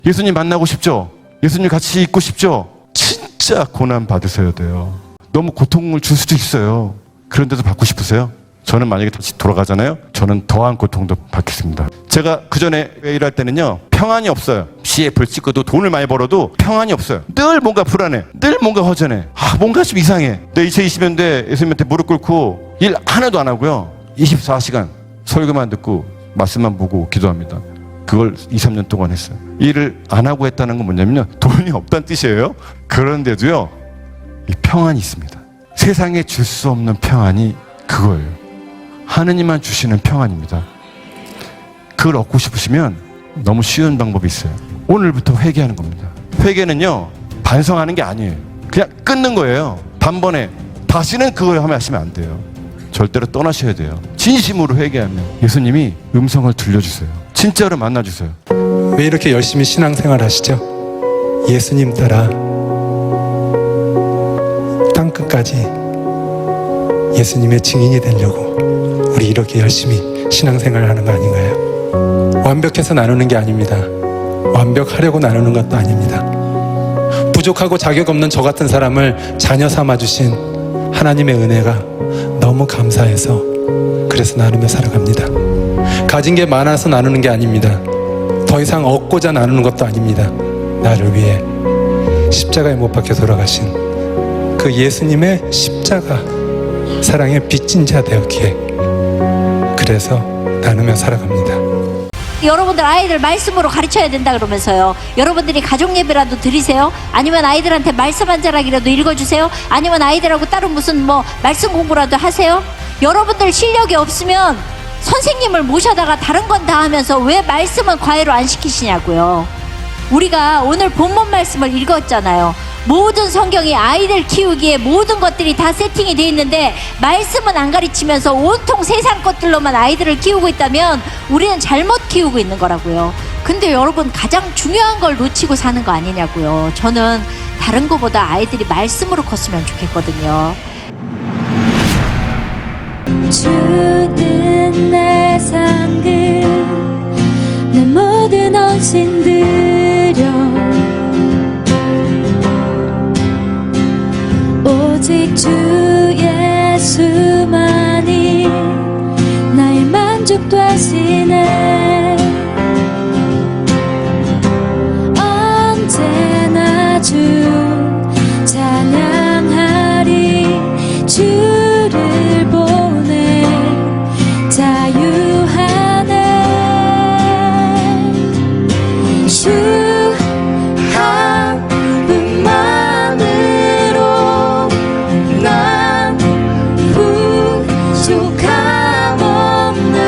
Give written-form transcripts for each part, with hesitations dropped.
예수님 만나고 싶죠? 예수님 같이 있고 싶죠? 진짜 고난 받으셔야 돼요. 너무 고통을 줄 수도 있어요. 그런데도 받고 싶으세요? 저는 만약에 다시 돌아가잖아요? 저는 더한 고통도 받겠습니다. 제가 그 전에 일할 때는요, 평안이 없어요. CF를 찍어도 돈을 많이 벌어도 평안이 없어요. 늘 뭔가 불안해. 늘 뭔가 허전해. 뭔가 좀 이상해. 내 2020년대 예수님한테 무릎 꿇고 일 하나도 안 하고요. 24시간 설교만 듣고 말씀만 보고 기도합니다. 그걸 2, 3년 동안 했어요. 일을 안 하고 했다는 건 뭐냐면요, 돈이 없다는 뜻이에요. 그런데도요, 이 평안이 있습니다. 세상에 줄 수 없는 평안이 그거예요. 하느님만 주시는 평안입니다. 그걸 얻고 싶으시면 너무 쉬운 방법이 있어요. 오늘부터 회개하는 겁니다. 회개는요, 반성하는 게 아니에요. 그냥 끊는 거예요. 단번에. 다시는 그걸 하시면 안 돼요. 절대로 떠나셔야 돼요. 진심으로 회개하면 예수님이 음성을 들려주세요. 진짜로 만나주세요. 왜 이렇게 열심히 신앙생활 하시죠? 예수님 따라 땅끝까지 예수님의 증인이 되려고 우리 이렇게 열심히 신앙생활 하는 거 아닌가요? 완벽해서 나누는 게 아닙니다. 완벽하려고 나누는 것도 아닙니다. 부족하고 자격 없는 저 같은 사람을 자녀 삼아주신 하나님의 은혜가 너무 감사해서 그래서 나누며 살아갑니다. 가진 게 많아서 나누는 게 아닙니다. 더 이상 얻고자 나누는 것도 아닙니다. 나를 위해 십자가에 못 박혀 돌아가신 그 예수님의 십자가 사랑의 빚진 자 되었기에 그래서 나누며 살아갑니다. 여러분들 아이들 말씀으로 가르쳐야 된다 그러면서요, 여러분들이 가족 예배라도 드리세요? 아니면 아이들한테 말씀 한 자락이라도 읽어주세요? 아니면 아이들하고 따로 무슨 말씀 공부라도 하세요? 여러분들 실력이 없으면 선생님을 모셔다가 다른 건 다 하면서 왜 말씀은 과외로 안 시키시냐고요. 우리가 오늘 본문 말씀을 읽었잖아요. 모든 성경이 아이들 키우기에 모든 것들이 다 세팅이 돼 있는데 말씀은 안 가르치면서 온통 세상 것들로만 아이들을 키우고 있다면 우리는 잘못 키우고 있는 거라고요. 근데 여러분, 가장 중요한 걸 놓치고 사는 거 아니냐고요. 저는 다른 거보다 아이들이 말씀으로 컸으면 좋겠거든요. 주는 내 상급, 내 모든 헌신 드려 오직 주 예수만이 나의 만족 되시네. 언제나 주 찬양하리. 주를 보내 자유하네. 주 한 분만으로 난 부족함 없네.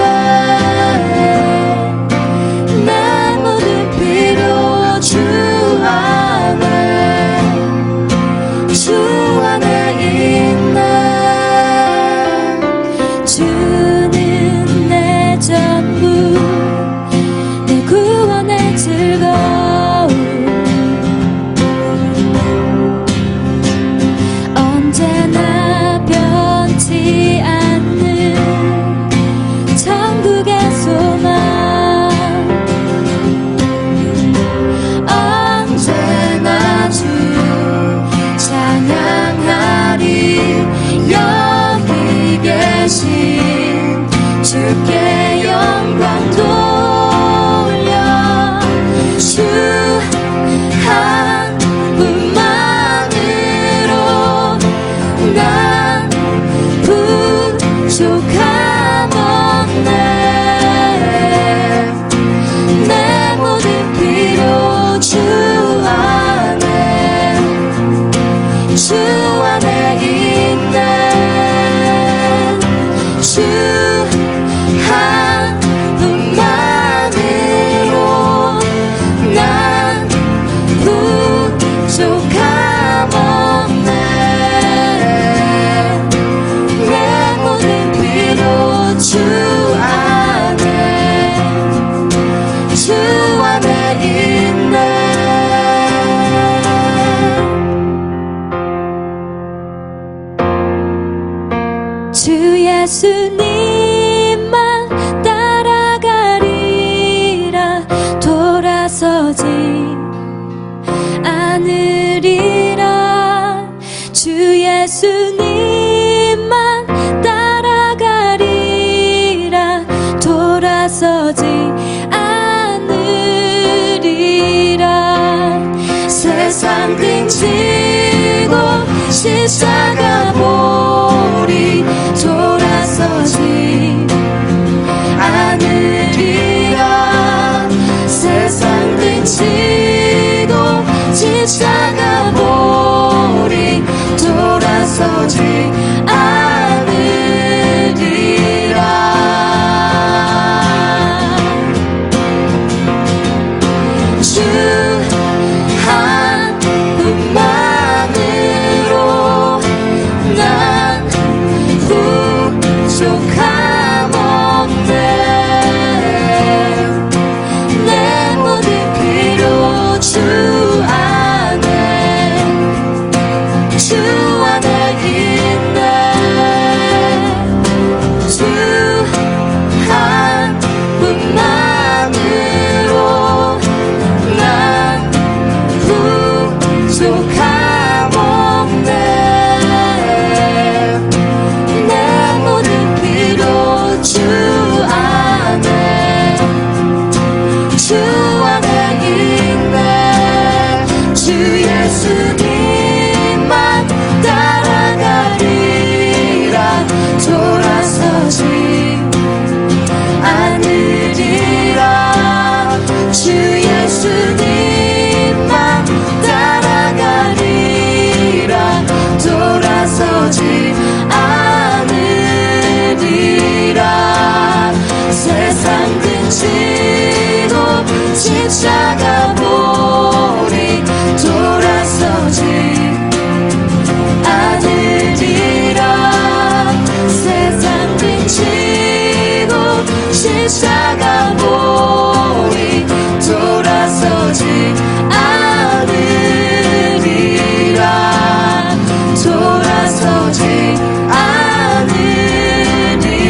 않으리라. 주 예수님만 따라가리라. 돌아서지 않으리라. 세상 등지고 십자가 보리. 돌아서지 않으리라. 세상 등지고 십자가 보리. 돌아서지 않으리라. 주 한 분만으로 난 부족함 없네. 내 모든 필요 주 안에 있네. 주 한 분만으로 난 부족함 없네. 내 모든 필요 주 안에 있네. 주 예수님만 따라가리라. 돌아서지 않으리라. 주 예수님만 따라가리라. 돌아서지 않으리라. 세상 등지고 십자가 보리. 돌아서지 않으리라. 세상 등지고 십자가 보리. 돌아서지 않으리라. 돌아서지 않으리라.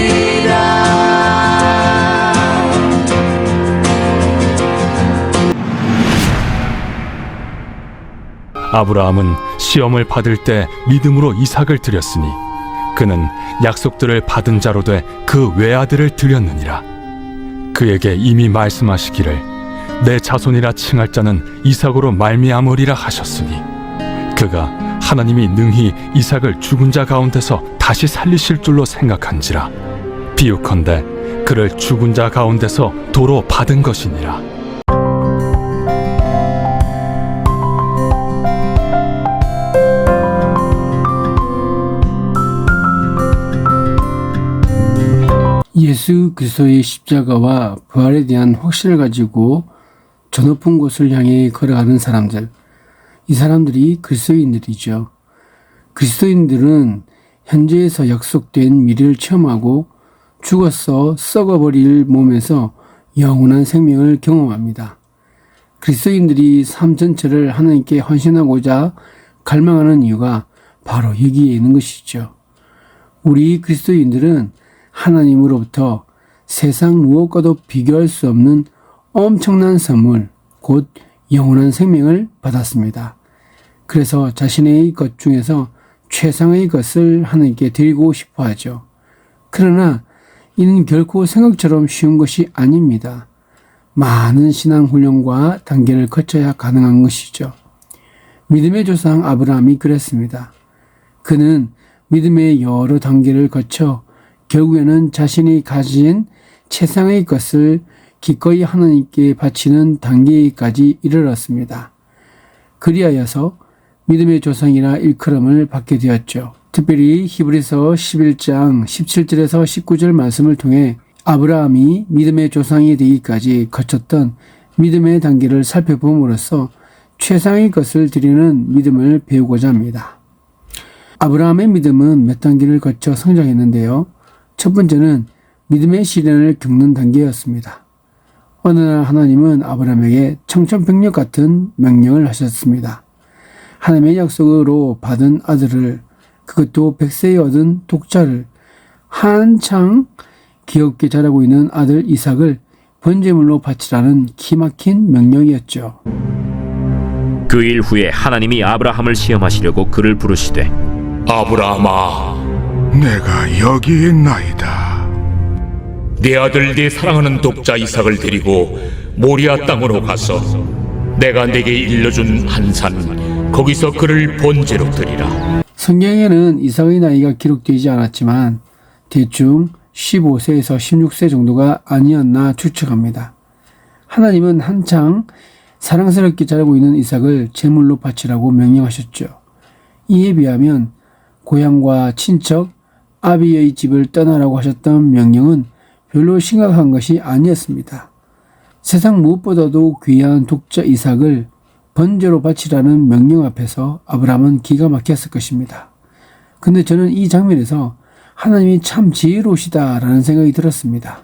아브라함은 시험을 받을 때 믿음으로 이삭을 드렸으니 그는 약속들을 받은 자로 돼 그 외아들을 드렸느니라. 그에게 이미 말씀하시기를 내 자손이라 칭할 자는 이삭으로 말미암으리라 하셨으니 그가 하나님이 능히 이삭을 죽은 자 가운데서 다시 살리실 줄로 생각한지라. 비유컨대 그를 죽은 자 가운데서 도로 받은 것이니라. 예수 그리스도의 십자가와 부활에 대한 확신을 가지고 저 높은 곳을 향해 걸어가는 사람들, 이 사람들이 그리스도인들이죠. 그리스도인들은 현재에서 약속된 미래를 체험하고 죽어서 썩어버릴 몸에서 영원한 생명을 경험합니다. 그리스도인들이 삶 전체를 하나님께 헌신하고자 갈망하는 이유가 바로 여기에 있는 것이죠. 우리 그리스도인들은 하나님으로부터 세상 무엇과도 비교할 수 없는 엄청난 선물, 곧 영원한 생명을 받았습니다. 그래서 자신의 것 중에서 최상의 것을 하나님께 드리고 싶어 하죠. 그러나 이는 결코 생각처럼 쉬운 것이 아닙니다. 많은 신앙 훈련과 단계를 거쳐야 가능한 것이죠. 믿음의 조상 아브라함이 그랬습니다. 그는 믿음의 여러 단계를 거쳐 결국에는 자신이 가진 최상의 것을 기꺼이 하나님께 바치는 단계까지 이르렀습니다. 그리하여서 믿음의 조상이라 일컬음을 받게 되었죠. 특별히 히브리서 11장 17절에서 19절 말씀을 통해 아브라함이 믿음의 조상이 되기까지 거쳤던 믿음의 단계를 살펴봄으로써 최상의 것을 드리는 믿음을 배우고자 합니다. 아브라함의 믿음은 몇 단계를 거쳐 성장했는데요. 첫 번째는 믿음의 시련을 겪는 단계였습니다. 어느 날 하나님은 아브라함에게 청천벽력 같은 명령을 하셨습니다. 하나님의 약속으로 받은 아들을, 그것도 100세에 얻은 독자를, 한창 귀엽게 자라고 있는 아들 이삭을 번제물로 바치라는 기막힌 명령이었죠. 그 일 후에 하나님이 아브라함을 시험하시려고 그를 부르시되 아브라함아, 내가 여기 있나이다. 네 아들 네 사랑하는 독자 이삭을 데리고 모리아 땅으로 가서 내가 내게 일러준 한 산 거기서 그를 번제로 드리라. 성경에는 이삭의 나이가 기록되지 않았지만 대충 15세에서 16세 정도가 아니었나 추측합니다. 하나님은 한창 사랑스럽게 자라고 있는 이삭을 제물로 바치라고 명령하셨죠. 이에 비하면 고향과 친척, 아비의 집을 떠나라고 하셨던 명령은 별로 심각한 것이 아니었습니다. 세상 무엇보다도 귀한 독자 이삭을 번제로 바치라는 명령 앞에서 아브라함은 기가 막혔을 것입니다. 근데 저는 이 장면에서 하나님이 참 지혜로우시다라는 생각이 들었습니다.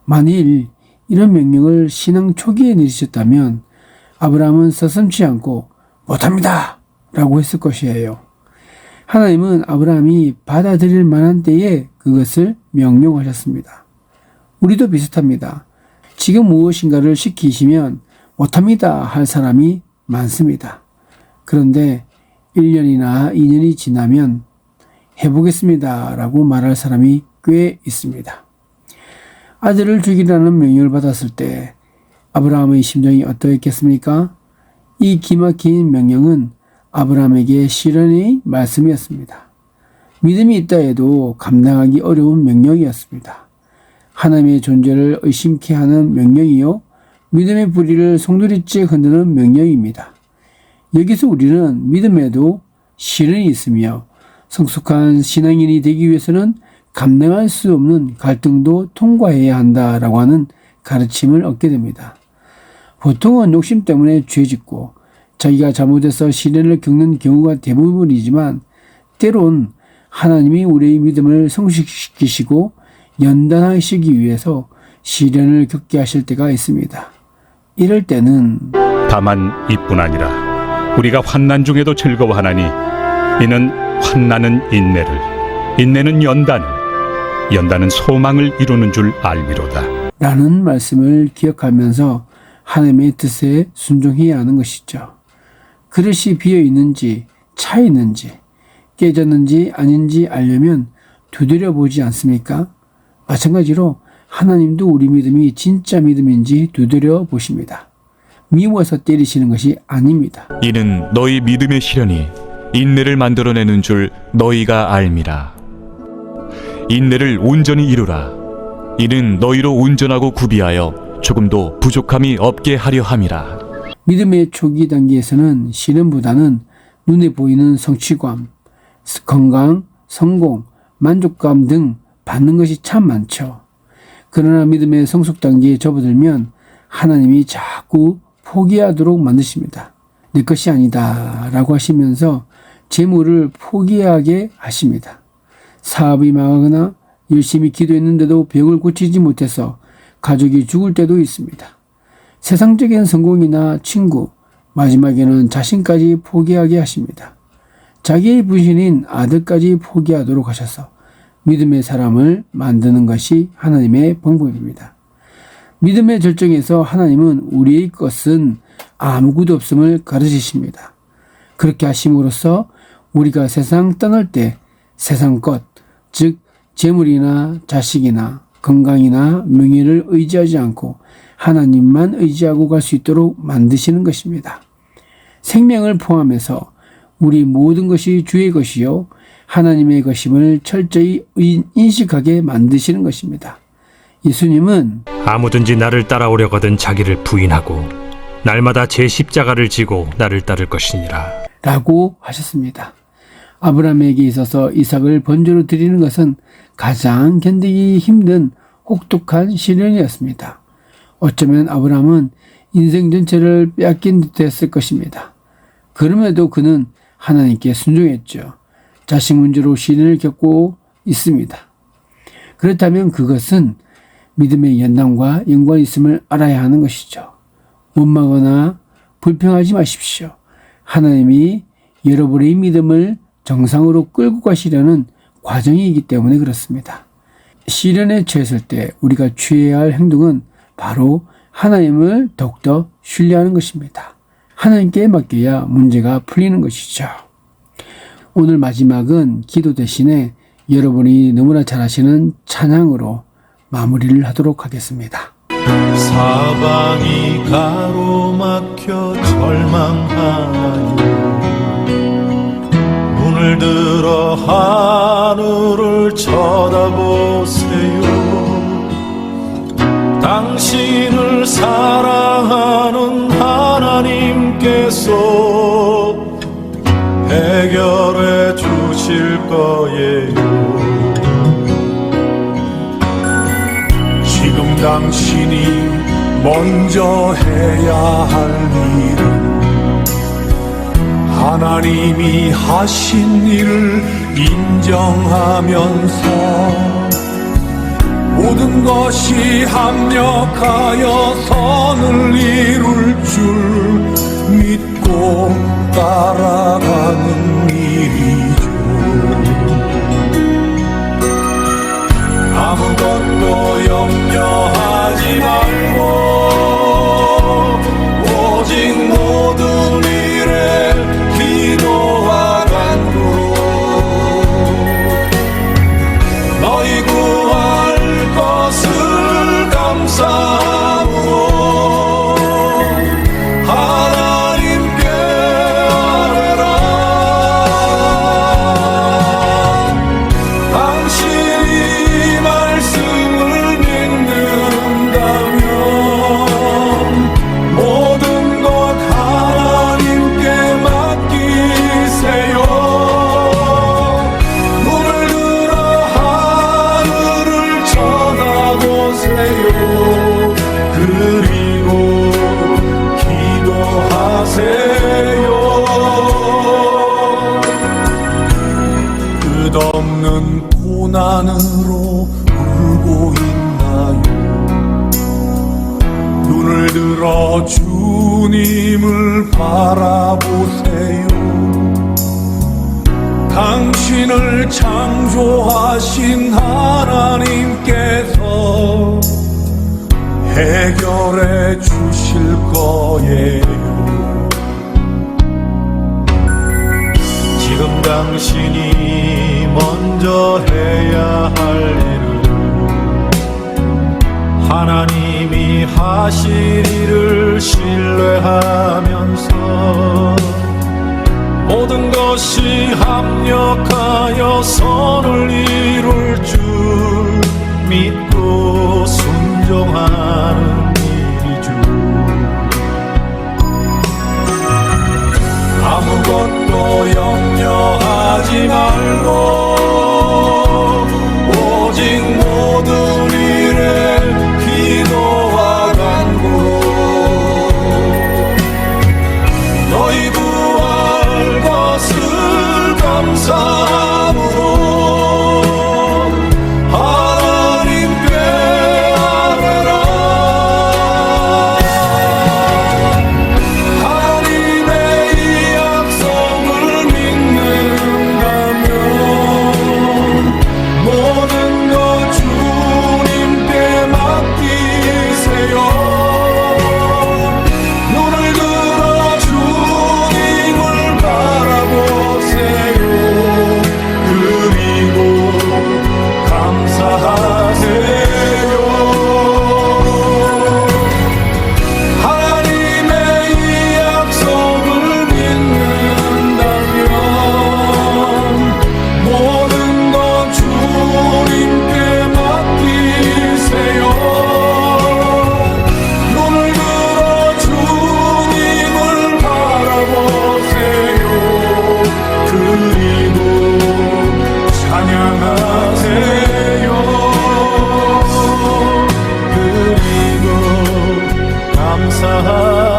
만일 이런 명령을 신앙 초기에 내리셨다면 아브라함은 서슴지 않고 못합니다 라고 했을 것이에요. 하나님은 아브라함이 받아들일 만한 때에 그것을 명령하셨습니다. 우리도 비슷합니다. 지금 무엇인가를 시키시면 못합니다 할 사람이 많습니다. 그런데 1년이나 2년이 지나면 해보겠습니다 라고 말할 사람이 꽤 있습니다. 아들을 죽이라는 명령을 받았을 때 아브라함의 심정이 어떠했겠습니까? 이 기막힌 명령은 아브라함에게 시련의 말씀이었습니다. 믿음이 있다 해도 감당하기 어려운 명령이었습니다. 하나님의 존재를 의심케 하는 명령이요, 믿음의 뿌리를 송두리째 흔드는 명령입니다. 여기서 우리는 믿음에도 시련이 있으며 성숙한 신앙인이 되기 위해서는 감당할 수 없는 갈등도 통과해야 한다라고 하는 가르침을 얻게 됩니다. 보통은 욕심 때문에 죄짓고 자기가 잘못해서 시련을 겪는 경우가 대부분이지만 때론 하나님이 우리의 믿음을 성숙시키시고 연단하시기 위해서 시련을 겪게 하실 때가 있습니다. 이럴 때는 다만 이뿐 아니라 우리가 환난 중에도 즐거워하나니 이는 환난은 인내를, 인내는 연단을, 연단은 소망을 이루는 줄 알미로다 라는 말씀을 기억하면서 하나님의 뜻에 순종해야 하는 것이죠. 그릇이 비어있는지 차 있는지 깨졌는지 아닌지 알려면 두드려 보지 않습니까? 마찬가지로 하나님도 우리 믿음이 진짜 믿음인지 두드려 보십니다. 미워서 때리시는 것이 아닙니다. 이는 너희 믿음의 시련이 인내를 만들어내는 줄 너희가 알미라. 인내를 온전히 이루라. 이는 너희로 온전하고 구비하여 조금도 부족함이 없게 하려 함이라. 믿음의 초기 단계에서는 시련보다는 눈에 보이는 성취감, 건강, 성공, 만족감 등 받는 것이 참 많죠. 그러나 믿음의 성숙 단계에 접어들면 하나님이 자꾸 포기하도록 만드십니다. 내 것이 아니다 라고 하시면서 재물을 포기하게 하십니다. 사업이 망하거나 열심히 기도했는데도 병을 고치지 못해서 가족이 죽을 때도 있습니다. 세상적인 성공이나 친구, 마지막에는 자신까지 포기하게 하십니다. 자기의 분신인 아들까지 포기하도록 하셔서 믿음의 사람을 만드는 것이 하나님의 방법입니다. 믿음의 절정에서 하나님은 우리의 것은 아무것도 없음을 가르치십니다. 그렇게 하심으로써 우리가 세상 떠날 때 세상 것, 즉 재물이나 자식이나 건강이나 명예를 의지하지 않고 하나님만 의지하고 갈 수 있도록 만드시는 것입니다. 생명을 포함해서 우리 모든 것이 주의 것이요 하나님의 것임을 철저히 인식하게 만드시는 것입니다. 예수님은 아무든지 나를 따라오려거든 자기를 부인하고 날마다 제 십자가를 지고 나를 따를 것이니라 라고 하셨습니다. 아브라함에게 있어서 이삭을 번제로 드리는 것은 가장 견디기 힘든 혹독한 시련이었습니다. 어쩌면 아브라함은 인생 전체를 빼앗긴 듯 했을 것입니다. 그럼에도 그는 하나님께 순종했죠. 자식 문제로 시련을 겪고 있습니다. 그렇다면 그것은 믿음의 연단과 연관이 있음을 알아야 하는 것이죠. 원망하거나 불평하지 마십시오. 하나님이 여러분의 믿음을 정상으로 끌고 가시려는 과정이기 때문에 그렇습니다. 시련에 처했을 때 우리가 취해야 할 행동은 바로 하나님을 더욱더 신뢰하는 것입니다. 하나님께 맡겨야 문제가 풀리는 것이죠. 오늘 마지막은 기도 대신에 여러분이 너무나 잘 아시는 찬양으로 마무리를 하도록 하겠습니다. 사방이 가로막혀 절망하니 눈을 들어 하늘을 쳐다보세요. 당신을 사랑하는 하나님께서 해결해 주실 거예요. 지금 당신이 먼저 해야 할 일은 하나님이 하신 일을 인정하면서 모든 것이 합력하여 선을 이룰 줄 믿고 따라가는 일이죠. 아무것도 염려하지 말고 오직 모든 일에 기도와 간구로 너희 구할 것을 감사함으로 하나님께 아뢰라. 당신이 말씀을 믿는다면 모든 것 하나님께 맡기세요. 눈을 들어 하늘을 쳐다보세요. 그리고 기도하세요. 끝없는 고난으로 울고 있나요? 눈을 들어 주님을 바라보세요. 당신을 창조하신 하나님께서 해결해 주실 거예요. 지금 당신이 먼저 해야 할 일은 하나님이 하실 일을 신뢰하면서 모든 것이 합력하여 선을 이룰 줄 믿고 순종하는 일이죠. 아무것도 염려하지 말고 오직 모든 일에 기도와 간구로 너희 구할 것을 감사함으로 하나님께 아뢰라. 하나님의 이 약속을 믿는다면 모든 것 주님께 맡기세요. 눈을 들어 주님을 바라보세요. 그리고 감사하세요. 하나님의 이 약속을 믿는다면 모든 것 주님께 맡기세요. 눈을 들어 주님을 바라보세요. 그리고 찬양하세요. 그리고 감사하세요.